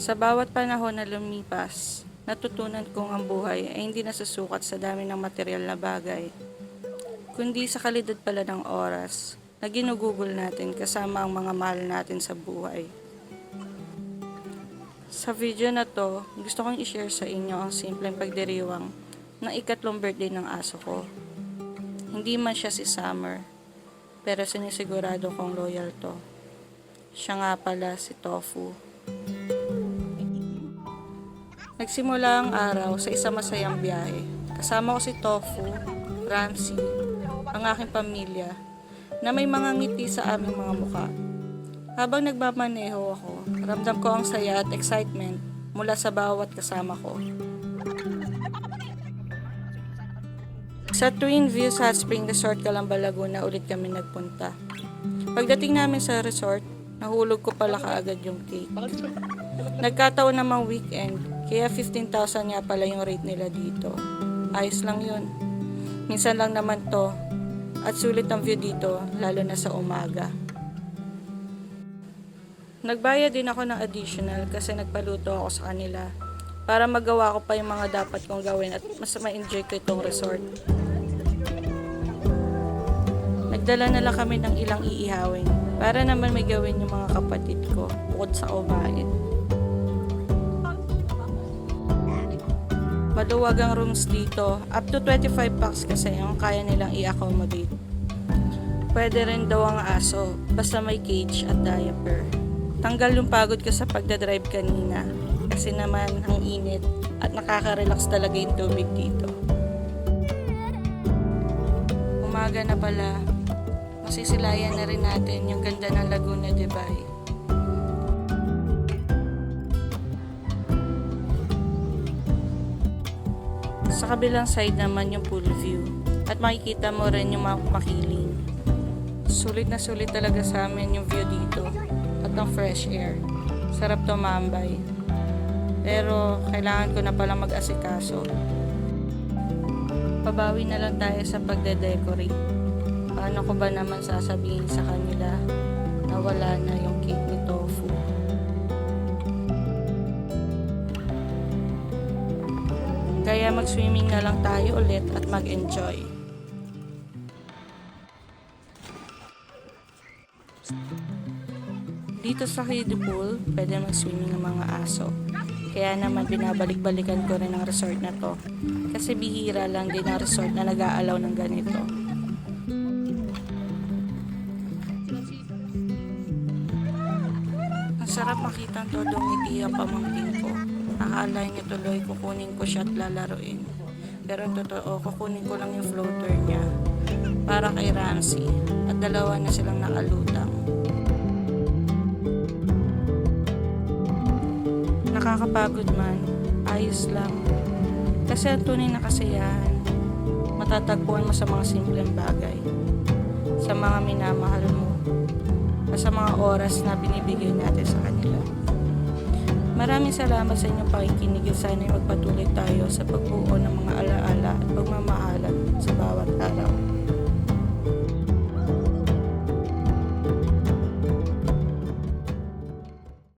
Sa bawat panahon na lumipas, natutunan kong ang buhay ay hindi nasusukat sa dami ng material na bagay, kundi sa kalidad pala ng oras na ginugugol natin kasama ang mga mahal natin sa buhay. Sa video na to, gusto kong i-share sa inyo ang simpleng pagdiriwang ng ikatlong birthday ng aso ko. Hindi man siya si Summer, pero sinisigurado kong loyal to. Siya nga pala si Tofu. Nagsimula ang araw sa isang masayang biyahe. Kasama ko si Tofu, Ramsey, ang aking pamilya, na may mga ngiti sa aming mga muka. Habang nagmamaneho ako, ramdam ko ang saya at excitement mula sa bawat kasama ko. Sa Twin Views Hot Spring Resort, Calamba, Laguna ulit kami nagpunta. Pagdating namin sa resort, nahulog ko pala kaagad yung cake. Nagkataon namang weekend, kaya 15,000 nga pala yung rate nila dito. Ayos lang yun. Minsan lang naman to, at sulit ang view dito, lalo na sa umaga. Nagbayad din ako ng additional kasi nagpaluto ako sa kanila para magawa ko pa yung mga dapat kong gawin at mas ma-enjoy ko itong resort. Nagdala na lang kami ng ilang iihawin para naman may gawin yung mga kapatid ko bukod sa kumain. Maluwag ang rooms dito, up to 25 packs kasi yung kaya nilang i-accommodate. Pwede rin daw ang aso, basta may cage at diaper. Tanggal yung pagod ko sa pagdadrive kanina kasi naman ang init at nakaka-relax talaga yung tubig dito. Umaga na pala, masisilayan na rin natin yung ganda ng Laguna de Bay. Sa kabilang side naman yung pool view at makikita mo rin yung mga makiling. Sulit na sulit talaga sa amin yung view dito at ang fresh air. Sarap tumambay. Pero kailangan ko na palang mag-asikaso. Pabawi na lang tayo sa pagde-decorate. Paano ko ba naman sasabihin sa kanila na wala na yung cake ni Tofu? Kaya mag-swimming na lang tayo ulit at mag-enjoy. Dito sa kiddie pool, pwede mag-swimming ng mga aso. Kaya naman binabalik-balikan ko rin ang resort na to. Kasi bihira lang din ang resort na nag-aalaw ng ganito. Ang sarap makita ang todong ngiti ang pamangkin ko. Akala niya tuloy kukunin ko siya at lalaruin. Pero totoo, kukunin ko lang yung floater niya para kay Ramsey at dalawa na silang nakalutang. Nakakapagod man, ayos lang. Kasi ang tunay na kasiyahan, matatagpuan mo sa mga simpleng bagay, sa mga minamahal mo, at sa mga oras na binibigay natin sa kanila. Maraming salamat sa inyong pakikinig at sana magpatuloy tayo sa pagbuo ng mga alaala at pagmamahalan sa bawat araw.